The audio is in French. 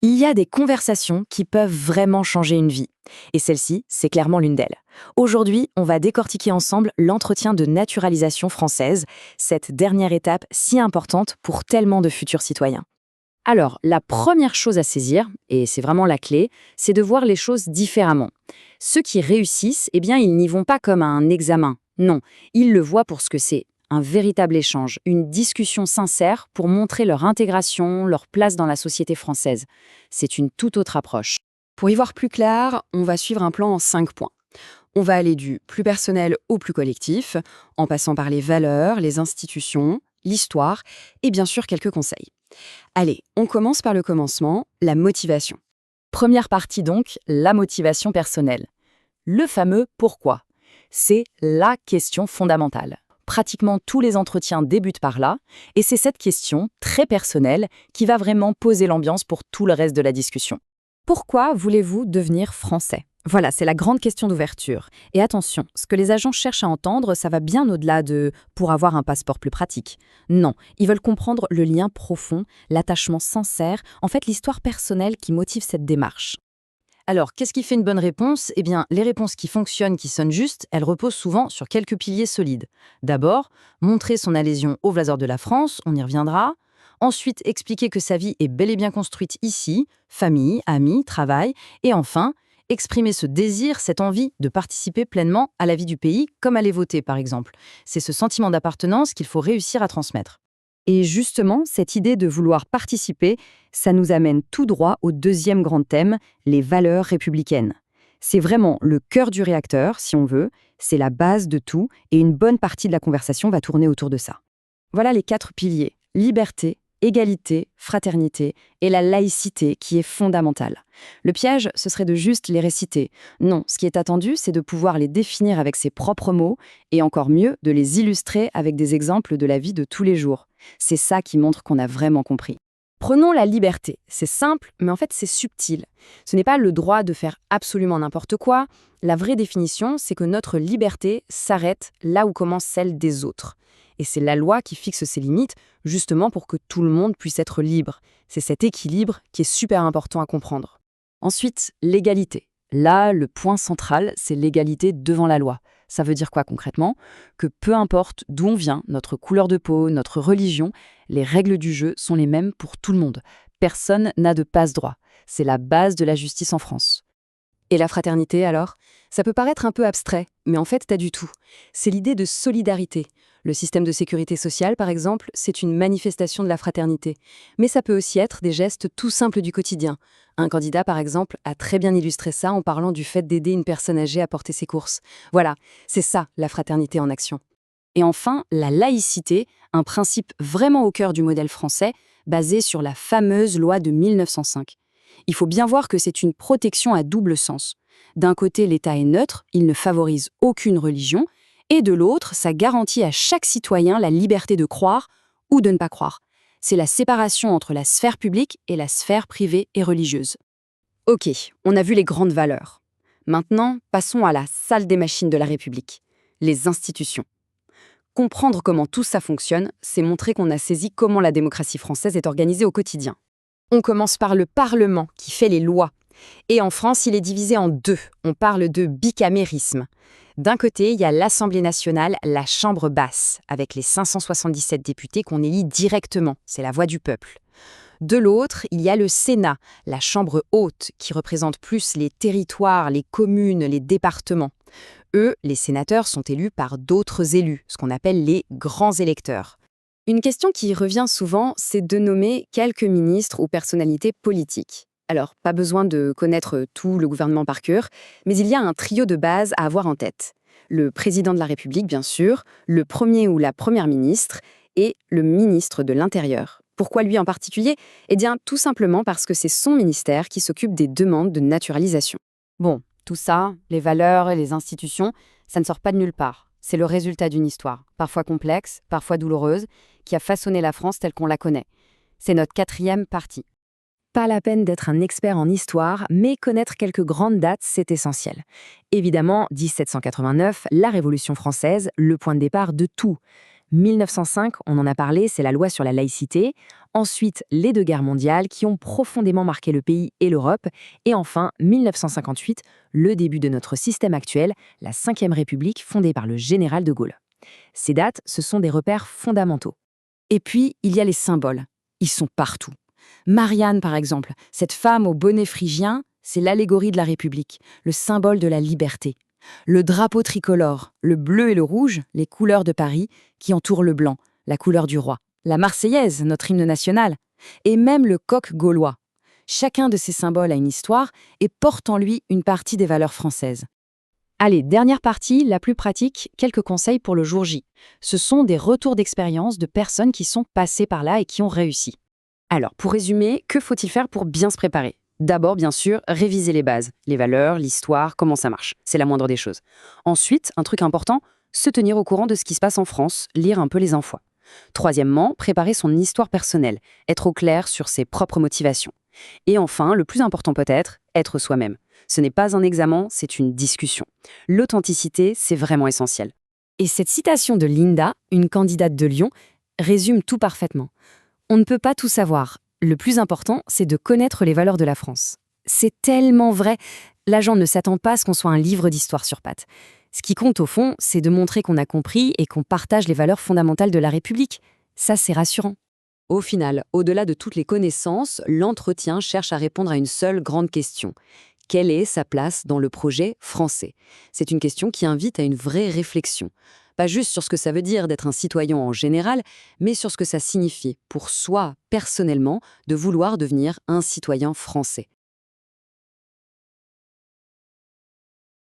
Il y a des conversations qui peuvent vraiment changer une vie. Et celle-ci, c'est clairement l'une d'elles. Aujourd'hui, on va décortiquer ensemble l'entretien de naturalisation française, cette dernière étape si importante pour tellement de futurs citoyens. Alors, la première chose à saisir, et c'est vraiment la clé, c'est de voir les choses différemment. Ceux qui réussissent, eh bien, ils n'y vont pas comme à un examen. Non, ils le voient pour ce que c'est. Un véritable échange, une discussion sincère pour montrer leur intégration, leur place dans la société française. C'est une toute autre approche. Pour y voir plus clair, on va suivre un plan en 5 points. On va aller du plus personnel au plus collectif, en passant par les valeurs, les institutions, l'histoire et bien sûr quelques conseils. Allez, on commence par le commencement, la motivation. Première partie donc, la motivation personnelle. Le fameux pourquoi. C'est la question fondamentale. Pratiquement tous les entretiens débutent par là, et c'est cette question, très personnelle, qui va vraiment poser l'ambiance pour tout le reste de la discussion. Pourquoi voulez-vous devenir français? Voilà, c'est la grande question d'ouverture. Et attention, ce que les agents cherchent à entendre, ça va bien au-delà de «pour avoir un passeport plus pratique». Non, ils veulent comprendre le lien profond, l'attachement sincère, en fait l'histoire personnelle qui motive cette démarche. Alors, qu'est-ce qui fait une bonne réponse? Eh bien, les réponses qui fonctionnent, qui sonnent justes, elles reposent souvent sur quelques piliers solides. D'abord, montrer son adhésion au Vlaseur de la France, on y reviendra. Ensuite, expliquer que sa vie est bel et bien construite ici, famille, amis, travail. Et enfin, exprimer ce désir, cette envie de participer pleinement à la vie du pays, comme aller voter par exemple. C'est ce sentiment d'appartenance qu'il faut réussir à transmettre. Et justement, cette idée de vouloir participer, ça nous amène tout droit au deuxième grand thème, les valeurs républicaines. C'est vraiment le cœur du réacteur, si on veut, c'est la base de tout, et une bonne partie de la conversation va tourner autour de ça. Voilà les 4 piliers, liberté, égalité, fraternité et la laïcité qui est fondamentale. Le piège, ce serait de juste les réciter. Non, ce qui est attendu, c'est de pouvoir les définir avec ses propres mots et encore mieux, de les illustrer avec des exemples de la vie de tous les jours. C'est ça qui montre qu'on a vraiment compris. Prenons la liberté. C'est simple, mais en fait c'est subtil. Ce n'est pas le droit de faire absolument n'importe quoi. La vraie définition, c'est que notre liberté s'arrête là où commence celle des autres. Et c'est la loi qui fixe ses limites, justement pour que tout le monde puisse être libre. C'est cet équilibre qui est super important à comprendre. Ensuite, l'égalité. Là, le point central, c'est l'égalité devant la loi. Ça veut dire quoi concrètement? Que peu importe d'où on vient, notre couleur de peau, notre religion, les règles du jeu sont les mêmes pour tout le monde. Personne n'a de passe-droit. C'est la base de la justice en France. Et la fraternité alors? Ça peut paraître un peu abstrait, mais en fait pas du tout. C'est l'idée de solidarité. Le système de sécurité sociale, par exemple, c'est une manifestation de la fraternité. Mais ça peut aussi être des gestes tout simples du quotidien. Un candidat, par exemple, a très bien illustré ça en parlant du fait d'aider une personne âgée à porter ses courses. Voilà, c'est ça, la fraternité en action. Et enfin, la laïcité, un principe vraiment au cœur du modèle français, basé sur la fameuse loi de 1905. Il faut bien voir que c'est une protection à double sens. D'un côté, l'État est neutre, il ne favorise aucune religion, et de l'autre, ça garantit à chaque citoyen la liberté de croire ou de ne pas croire. C'est la séparation entre la sphère publique et la sphère privée et religieuse. Ok, on a vu les grandes valeurs. Maintenant, passons à la salle des machines de la République, les institutions. Comprendre comment tout ça fonctionne, c'est montrer qu'on a saisi comment la démocratie française est organisée au quotidien. On commence par le Parlement, qui fait les lois. Et en France, il est divisé en deux. On parle de bicamérisme. D'un côté, il y a l'Assemblée nationale, la Chambre basse, avec les 577 députés qu'on élit directement. C'est la voix du peuple. De l'autre, il y a le Sénat, la Chambre haute, qui représente plus les territoires, les communes, les départements. Eux, les sénateurs, sont élus par d'autres élus, ce qu'on appelle les grands électeurs. Une question qui revient souvent, c'est de nommer quelques ministres ou personnalités politiques. Alors, pas besoin de connaître tout le gouvernement par cœur, mais il y a un trio de base à avoir en tête. Le président de la République, bien sûr, le premier ou la première ministre et le ministre de l'Intérieur. Pourquoi lui en particulier? Eh bien, tout simplement parce que c'est son ministère qui s'occupe des demandes de naturalisation. Bon, tout ça, les valeurs et les institutions, ça ne sort pas de nulle part. C'est le résultat d'une histoire, parfois complexe, parfois douloureuse, qui a façonné la France telle qu'on la connaît. C'est notre 4e partie. Pas la peine d'être un expert en histoire, mais connaître quelques grandes dates, c'est essentiel. Évidemment, 1789, la Révolution française, le point de départ de tout. 1905, on en a parlé, c'est la loi sur la laïcité. Ensuite, les 2 guerres mondiales qui ont profondément marqué le pays et l'Europe. Et enfin, 1958, le début de notre système actuel, la Ve République fondée par le général de Gaulle. Ces dates, ce sont des repères fondamentaux. Et puis, il y a les symboles. Ils sont partout. Marianne, par exemple, cette femme au bonnet phrygien, c'est l'allégorie de la République, le symbole de la liberté. Le drapeau tricolore, le bleu et le rouge, les couleurs de Paris, qui entourent le blanc, la couleur du roi. La Marseillaise, notre hymne national. Et même le coq gaulois. Chacun de ces symboles a une histoire et porte en lui une partie des valeurs françaises. Allez, dernière partie, la plus pratique, quelques conseils pour le jour J. Ce sont des retours d'expérience de personnes qui sont passées par là et qui ont réussi. Alors, pour résumer, que faut-il faire pour bien se préparer? D'abord, bien sûr, réviser les bases, les valeurs, l'histoire, comment ça marche. C'est la moindre des choses. Ensuite, un truc important, se tenir au courant de ce qui se passe en France, lire un peu les infos. Troisièmement, préparer son histoire personnelle, être au clair sur ses propres motivations. Et enfin, le plus important peut-être, être soi-même. Ce n'est pas un examen, c'est une discussion. L'authenticité, c'est vraiment essentiel. Et cette citation de Linda, une candidate de Lyon, résume tout parfaitement. On ne peut pas tout savoir. Le plus important, c'est de connaître les valeurs de la France. C'est tellement vrai. L'agent ne s'attend pas à ce qu'on soit un livre d'histoire sur pattes. Ce qui compte au fond, c'est de montrer qu'on a compris et qu'on partage les valeurs fondamentales de la République. Ça, c'est rassurant. Au final, au-delà de toutes les connaissances, l'entretien cherche à répondre à une seule grande question. Quelle est sa place dans le projet français? C'est une question qui invite à une vraie réflexion. Pas juste sur ce que ça veut dire d'être un citoyen en général, mais sur ce que ça signifie pour soi, personnellement, de vouloir devenir un citoyen français.